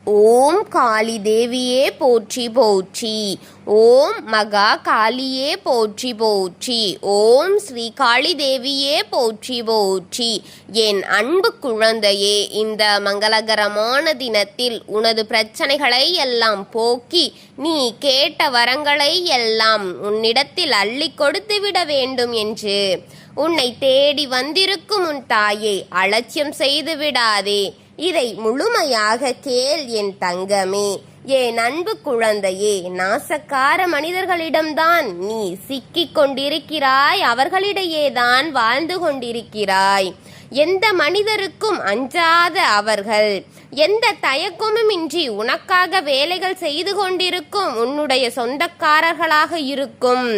ஓம் காளி தேவியே போற்றி போற்றி. ஓம் மகா காளியே போற்றி போற்றி. ஓம் ஸ்ரீ காளி தேவியே போற்றி போற்றி. என் அன்பு குழந்தையே, இந்த மங்களகரமான தினத்தில் உனது பிரச்சனைகளை எல்லாம் போக்கி நீ கேட்ட வரங்களை எல்லாம் உன்னிடத்தில் அள்ளி கொடுத்து விட வேண்டும் என்று உன்னை தேடி வந்திருக்கும் உன் தாயை அலட்சியம் செய்து விடாதே. இதை முழுமையாக கேள் என் தங்கமே, என் அன்பு குழந்தையே. நாசக்கார மனிதர்களிடம்தான் நீ சிக்கிக் கொண்டிருக்கிறாய், அவர்களிடையேதான் வாழ்ந்து கொண்டிருக்கிறாய். எந்த மனிதருக்கும் அஞ்சாத அவர்கள், எந்த தயக்கமுமின்றி உனக்காக வேலைகள் செய்து கொண்டிருக்கும் உன்னுடைய சொந்தக்காரர்களாக இருக்கும்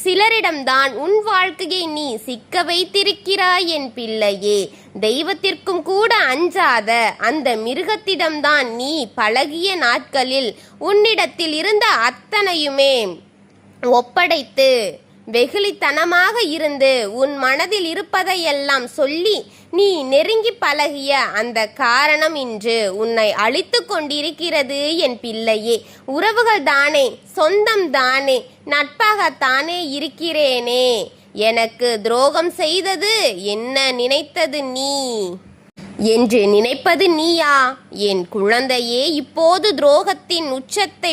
சிலரிடம்தான் உன் வாழ்க்கையை நீ சிக்க வைத்திருக்கிறாய் என் பிள்ளையே. தெய்வத்திற்கும் கூட அஞ்சாத அந்த மிருகத்திடம்தான் நீ பழகிய நாட்களில் உன்னிடத்தில் இருந்த அத்தனையுமே ஒப்படைத்து வெகுளித்தனமாக இருந்து உன் மனதில் இருப்பதையெல்லாம் சொல்லி நீ நெருங்கி பழகிய அந்த காரணம் இன்று உன்னை அழித்து கொண்டிருக்கிறது என் பிள்ளையே. உறவுகள் தானே, சொந்தம் தானே, நட்பாகத்தானே இருக்கிறேனே, எனக்கு துரோகம் செய்தது என்ன நினைத்தது நீ என்று நினைப்பது நீயா என் குழந்தையே? இப்போது துரோகத்தின் உச்சத்தை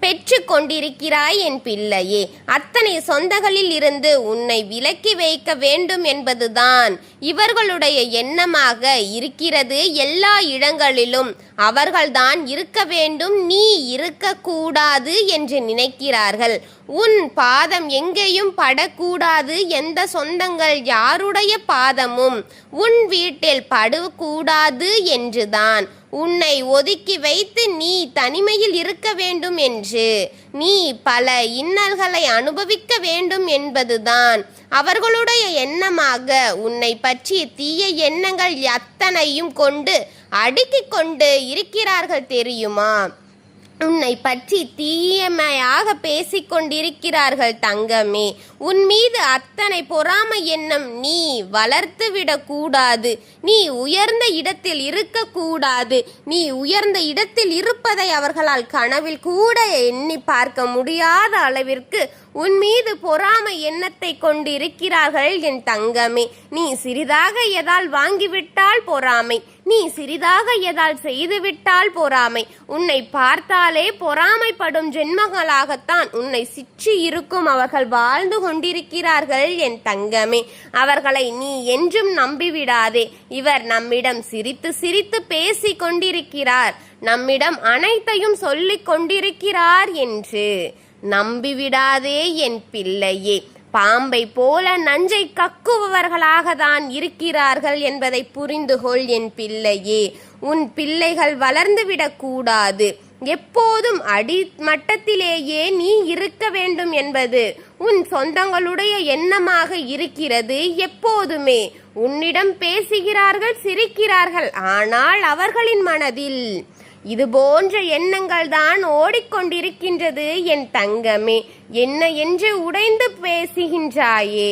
பெற்று கொண்டிருக்கிறாய் என் பிள்ளையே. அத்தனை சொந்தங்களில் இருந்து உன்னை விலக்கி வைக்க வேண்டும் என்பதுதான் இவர்களுடைய எண்ணமாக இருக்கிறது. எல்லா இடங்களிலும் அவர்கள்தான் இருக்க வேண்டும், நீ இருக்கக்கூடாது என்று நினைக்கிறார்கள். உன் பாதம் எங்கேயும் படக்கூடாது, எந்த சொந்தங்கள் யாருடைய பாதமும் உன் வீட்டில் படக்கூடாது என்றுதான் உன்னை ஒதுக்கி வைத்து நீ தனிமையில் இருக்க வேண்டும் என்று, நீ பல இன்னல்களை அனுபவிக்க வேண்டும் என்பதுதான் அவர்களுடைய எண்ணமாக உன்னை பற்றி தீய எண்ணங்கள் அத்தனையும் கொண்டு அடுக்கிக் கொண்டு இருக்கிறார்கள் தெரியுமா? உன்னை பற்றி தீயமையாக பேசிக்கொண்டிருக்கிறார்கள் தங்கமே. உன் மீது அத்தனை பொறாமை எண்ணம் நீ வளர்த்து விடக்கூடாது. நீ உயர்ந்த இடத்தில் இருக்கக்கூடாது. நீ உயர்ந்த இடத்தில் இருப்பதை அவர்களால் கனவில் கூட எண்ணி பார்க்க முடியாத அளவிற்கு உன் மீது பொறாமை எண்ணத்தை கொண்டு இருக்கிறார்கள் என் தங்கமே. நீ சிறிதாக எதால் வாங்கிவிட்டால் பொறாமை, நீ சிறிதாக எதால் செய்துவிட்டால் பொறாமை. உன்னை பார்த்தாலே பொறாமைப்படும் ஜென்மங்களாகத்தான் உன்னை சுற்றி இருக்கும் அவர்கள் வாழ்ந்து கொண்டிருக்கிறார்கள் என் தங்கமே. அவர்களை நீ என்றும் நம்பிவிடாதே. இவர் நம்மிடம் சிரித்து சிரித்து பேசி கொண்டிருக்கிறார், நம்மிடம் அனைத்தையும் சொல்லிக் கொண்டிருக்கிறார் என்று நம்பிவிடாதே என் பிள்ளையே. பாம்பை போல நஞ்சை கக்குபவர்களாக தான் இருக்கிறார்கள் என்பதை புரிந்துகொள் என் பிள்ளையே. உன் பிள்ளைகள் வளர்ந்துவிடக் கூடாது. எப்போதும் அடிமட்டத்திலேயே நீ இருக்க வேண்டும் என்பது உன் சொந்தங்களுடைய எண்ணமாக இருக்கிறது. எப்போதுமே உன்னிடம் பேசுகிறார்கள், சிரிக்கிறார்கள், ஆனால் அவர்களின் மனதில் இது போன்ற எண்ணங்கள் தான் ஓடிக்கொண்டிருக்கின்றது என் தங்கமே. என்ன என்று உடைந்து பேசுகின்றாயே?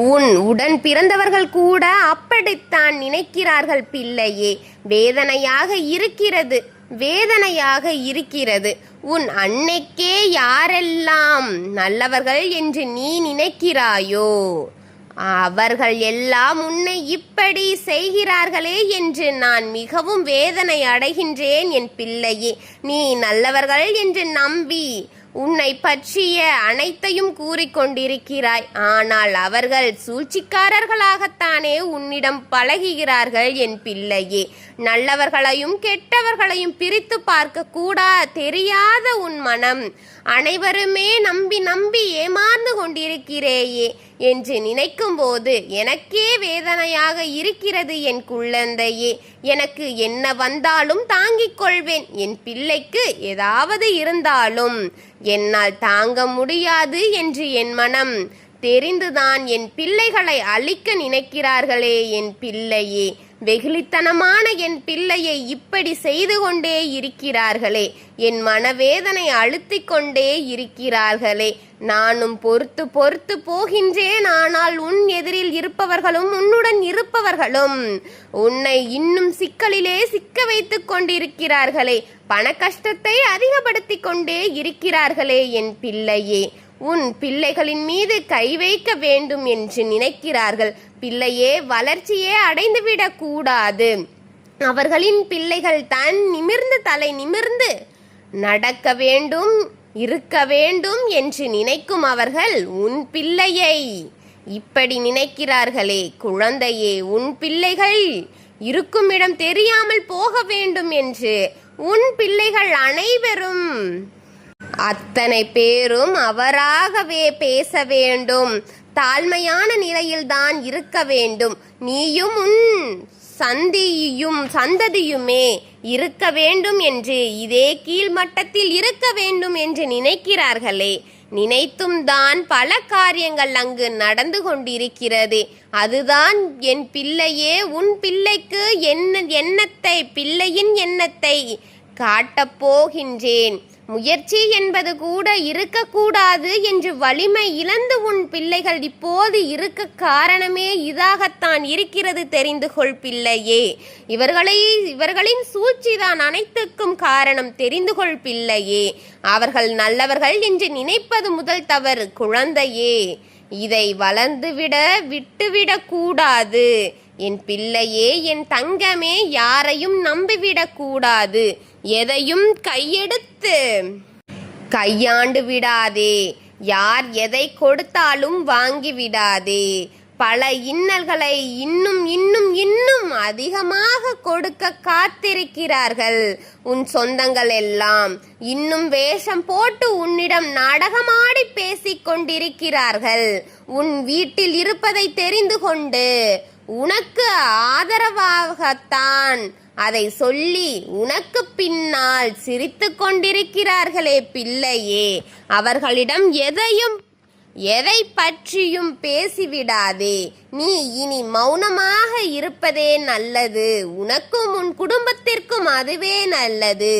உன் உடன் பிறந்தவர்கள் கூட அப்படித்தான் நினைக்கிறார்கள் பிள்ளையே. வேதனையாக இருக்கிறது, வேதனையாக இருக்கிறது. உன் அன்னைக்கே யாரெல்லாம் நல்லவர்கள் என்று நீ நினைக்கிறாயோ அவர்கள் எல்லாம் உன்னை இப்படி செய்கிறார்களே என்று நான் மிகவும் வேதனை அடைகின்றேன் என் பிள்ளையே. நீ நல்லவர்கள் என்று நம்பி உன்னை பற்றிய அனைத்தையும் கூறிக்கொண்டிருக்கிறாய். ஆனால் அவர்கள் சூழ்ச்சிக்காரர்களாகத்தானே உன்னிடம் பழகுகிறார்கள் என் பிள்ளையே. நல்லவர்களையும் கெட்டவர்களையும் பிரித்து பார்க்க கூட தெரியாத உன் மனம் அனைவருமே நம்பி நம்பி ஏமாந்து கொண்டிருக்கிறேயே என்று நினைக்கும் போது எனக்கே வேதனையாக இருக்கிறது என் குழந்தையே. எனக்கு என்ன வந்தாலும் தாங்கிக் கொள்வேன். என் பிள்ளைக்கு ஏதாவது இருந்தாலும் என்னால் தாங்க முடியாது என்று என் மனம் தெரிந்துதான் என் பிள்ளைகளை அழிக்க நினைக்கிறார்களே என் பிள்ளையே. வெகுளித்தனமான என் பிள்ளையை இப்படி செய்து கொண்டே இருக்கிறார்களே, என் மனவேதனை அழுத்திக் கொண்டே இருக்கிறார்களே, நானும் பொறுத்து பொறுத்து போகின்றேன். ஆனால் உன் எதிரில் இருப்பவர்களும் உன்னுடன் இருப்பவர்களும் உன்னை இன்னும் சிக்கலிலே சிக்க வைத்துக் கொண்டிருக்கிறார்களே, பண கஷ்டத்தை அதிகப்படுத்தி கொண்டே இருக்கிறார்களே. என் பிள்ளையே, உன் பிள்ளைகளின் மீது கை வைக்க வேண்டும் என்று நினைக்கிறார்கள். பிள்ளையே, வளர்ச்சியே அடைந்துவிடக் கூடாது. அவர்களின் பிள்ளைகள் நிமிர்ந்து தலை நிமிர்ந்து நடக்க வேண்டும், இருக்க வேண்டும் என்று நினைக்கும் அவர்கள் உன் பிள்ளையை இப்படி நினைக்கிறார்களே. குழந்தையே, உன் பிள்ளைகள் இருக்கும் இடம் தெரியாமல் போக வேண்டும் என்று உன் பிள்ளைகள் அனைவரும் அத்தனை பேரும் அவராகவே பேச வேண்டும். தாழ்மையான நிலையில்தான் இருக்க வேண்டும். நீயும் உன் சந்ததியுமே இருக்க வேண்டும் என்று, இதே கீழ்மட்டத்தில் இருக்க வேண்டும் என்று நினைக்கிறார்களே. நினைத்தும் தான் பல காரியங்கள் அங்கு நடந்து கொண்டிருக்கிறது. அதுதான் என் பிள்ளையே, உன் பிள்ளைக்கு பிள்ளையின் எண்ணத்தை காட்டப் போகின்றேன். முயற்சி என்பது கூட இருக்கக்கூடாது என்று வலிமை இழந்து உன் பிள்ளைகள் இப்போது இருக்க காரணமே இதாகத்தான் இருக்கிறது. தெரிந்து கொள் பிள்ளையே. இவர்களின் சூழ்ச்சிதான் அனைத்துக்கும் காரணம். தெரிந்து கொள் பிள்ளையே. அவர்கள் நல்லவர்கள் என்று நினைப்பது முதல் தவறு. குழந்தையே, இதை விட்டுவிடக் கூடாது. என் பிள்ளையே, என் தங்கமே, யாரையும் நம்பிவிடக் கூடாது. எதையும் கையாண்டு விடாதே. யார் எதை கொடுத்தாலும் வாங்கி விடாதே. பல இன்னல்களை இன்னும் இன்னும் இன்னும் அதிகமாக கொடுக்க காத்திருக்கிறார்கள். உன் சொந்தங்கள் எல்லாம் இன்னும் வேஷம் போட்டு உன்னிடம் நாடகமாடி பேசிக் கொண்டிருக்கிறார்கள். உன் வீட்டில் இருப்பதை தெரிந்து கொண்டு உனக்கு ஆதரவாகத்தான் அதை சொல்லி உனக்கு பின்னால் சிரித்து கொண்டிருக்கிறார்களே பிள்ளையே. அவர்களிடம் எதை பற்றியும் பேசிவிடாதே. நீ இனி மௌனமாக இருப்பதே நல்லது. உனக்கும் உன் குடும்பத்திற்கும் அதுவே நல்லது.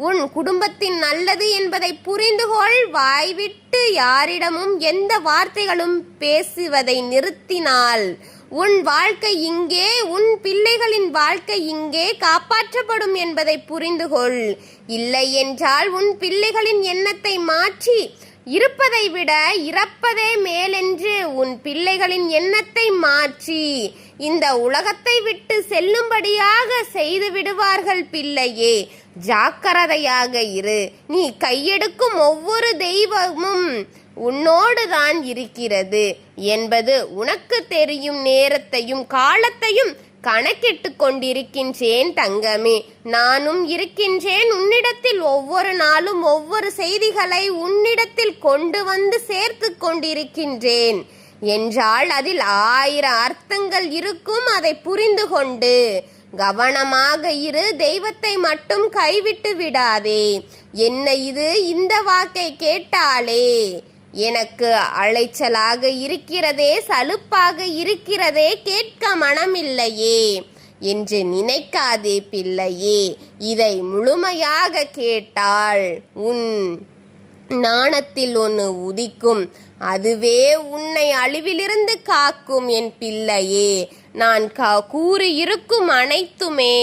உன் குடும்பத்தின் நல்லது என்பதை புரிந்துகொள். வாய்விட்டு யாரிடமும் எந்த வார்த்தைகளும் பேசுவதை நிறுத்தினால் உன் வாழ்க்கை இங்கே, உன் பிள்ளைகளின் வாழ்க்கை இங்கே காப்பாற்றப்படும் என்பதை புரிந்துகொள். இல்லை என்றால் உன் பிள்ளைகளின் எண்ணத்தை மாற்றி இருப்பதை விட இறப்பதே மேலென்று உன் பிள்ளைகளின் எண்ணத்தை மாற்றி இந்த உலகத்தை விட்டு செல்லும்படியாக செய்து விடுவார்கள். பிள்ளையே, ஜாக்கிரதையாக இரு. நீ கையெடுக்கும் ஒவ்வொரு தெய்வமும் உன்னோடு தான் இருக்கிறது என்பது உனக்கு தெரியும். நேரத்தையும் காலத்தையும் கணக்கிட்டு கொண்டிருக்கின்றேன் தங்கமே. நானும் இருக்கின்றேன் உன்னிடத்தில். ஒவ்வொரு நாளும் ஒவ்வொரு செய்திகளை உன்னிடத்தில் கொண்டு வந்து சேர்த்து கொண்டிருக்கின்றேன் என்றால் அதில் 1000 அர்த்தங்கள் இருக்கும். அதை புரிந்து கொண்டு கவனமாக இரு. தெய்வத்தை மட்டும் கைவிட்டு விடாதே. என்ன இது, இந்த வாக்கை கேட்டாலே எனக்கு அலைச்சலாக இருக்கிறதே, சலுப்பாக இருக்கிறதே, கேட்க மனமில்லையே என்று நினைக்காதே பிள்ளையே. இதை முழுமையாக கேட்டால் உன் நாணத்தில் ஒன்று உதிக்கும். அதுவே உன்னை அழிவிலிருந்து காக்கும். என் பிள்ளையே, நான் கூறியிருக்கும் அனைத்துமே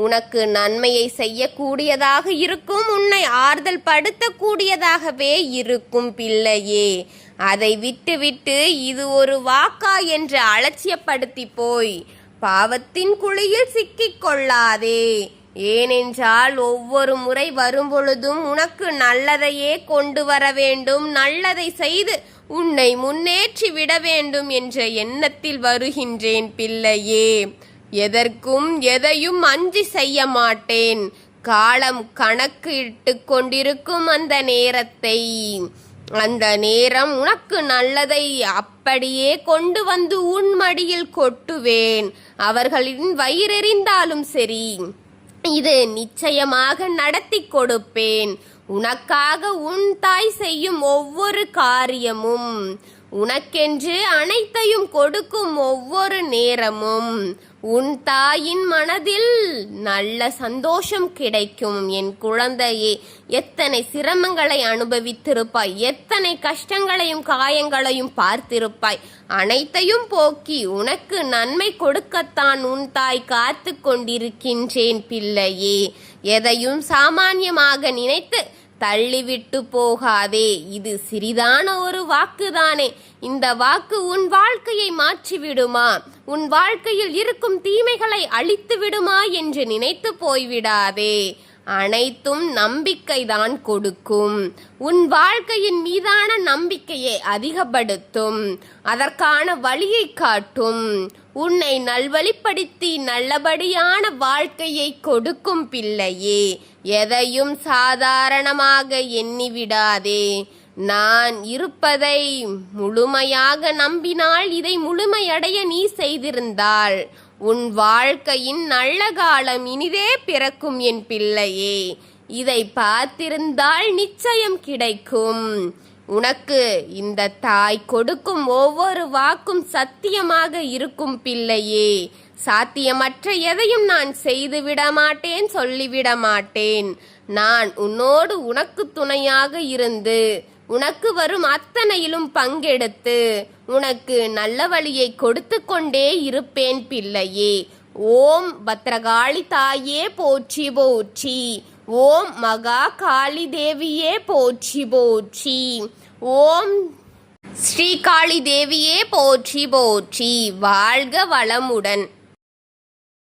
உனக்கு நன்மையை செய்யக்கூடியதாக இருக்கும். உன்னை ஆறுதல் படுத்தக்கூடியதாகவே இருக்கும் பிள்ளையே. அதை விட்டு இது ஒரு வாக்கா என்று அலட்சியப்படுத்தி போய் பாவத்தின் குழியில் சிக்கிக் கொள்ளாதே. ஏனென்றால் ஒவ்வொரு முறை வரும்பொழுதும் உனக்கு நல்லதையே கொண்டு வர வேண்டும், நல்லதை செய்து உன்னை முன்னேற்றி விட வேண்டும் என்ற எண்ணத்தில் வருகின்றேன் பிள்ளையே. எதற்கும் எதையும் அஞ்சி செய்ய மாட்டேன். காலம் கணக்கு இட்டு கொண்டிருக்கும் அந்த நேரம் உனக்கு நல்லதை அப்படியே கொண்டு வந்து உன் மடியில் கொட்டுவேன். அவர்களின் வயிறெறிந்தாலும் சரி, இது நிச்சயமாக நடத்தி கொடுப்பேன். உனக்காக உன் தாய் செய்யும் ஒவ்வொரு காரியமும், உனக்கென்று அனைத்தையும் கொடுக்கும் ஒவ்வொரு நேரமும் உன் தாயின் மனதில் நல்ல சந்தோஷம் கிடைக்கும். என் குழந்தையே, எத்தனை சிரமங்களை அனுபவித்திருப்பாய், எத்தனை கஷ்டங்களையும் காயங்களையும் பார்த்திருப்பாய். அனைத்தையும் போக்கி உனக்கு நன்மை கொடுக்கத்தான் உன் தாய் காத்து கொண்டிருக்கின்றேன் பிள்ளையே. எதையும் சாமானியமாக நினைத்து தள்ளிவிட்டு போகாதே. இது சிறிதான ஒரு வாக்குதானே. இந்த வாக்கு உன் வாழ்க்கையை மாற்றிவிடுமா, உன் வாழ்க்கையில் இருக்கும் தீமைகளை அழித்து விடுமா என்று நினைத்து போய்விடாதே. அனைத்தும் நம்பிக்கைதான் கொடுக்கும். உன் வாழ்க்கையின் மீதான நம்பிக்கையை அதிகப்படுத்தும். அதற்கான வழியை காட்டும். உன்னை நல்வழிப்படுத்தி நல்லபடியான வாழ்க்கையை கொடுக்கும் பிள்ளையே. எதையும் சாதாரணமாக எண்ணிவிடாதே. நான் இருப்பதை முழுமையாக நம்பினால், இதை முழுமையடைய நீ செய்திருந்தால் உன் வாழ்க்கையின் நல்ல காலம் இனிதே பிறக்கும் என் பிள்ளையே. இதை பார்த்திருந்தால் நிச்சயம் கிடைக்கும். உனக்கு இந்த தாய் கொடுக்கும் ஒவ்வொரு வாக்கும் சத்தியமாக இருக்கும் பிள்ளையே. சாத்தியமற்ற எதையும் நான் செய்துவிட மாட்டேன், சொல்லிவிட மாட்டேன். நான் உன்னோடு உனக்கு துணையாக இருந்து உனக்கு வரும் அத்தனையிலும் பங்கெடுத்து உனக்கு நல்ல வழியை கொடுத்து கொண்டே இருப்பேன் பிள்ளையே. ஓம் பத்ரகாளி தாயே போற்றி போற்றி. ஓம் மகா காளி தேவியே போற்றி போற்றி. ஓம் ஸ்ரீ காளி தேவியே போற்றி போற்றி. வாழ்க வளமுடன்.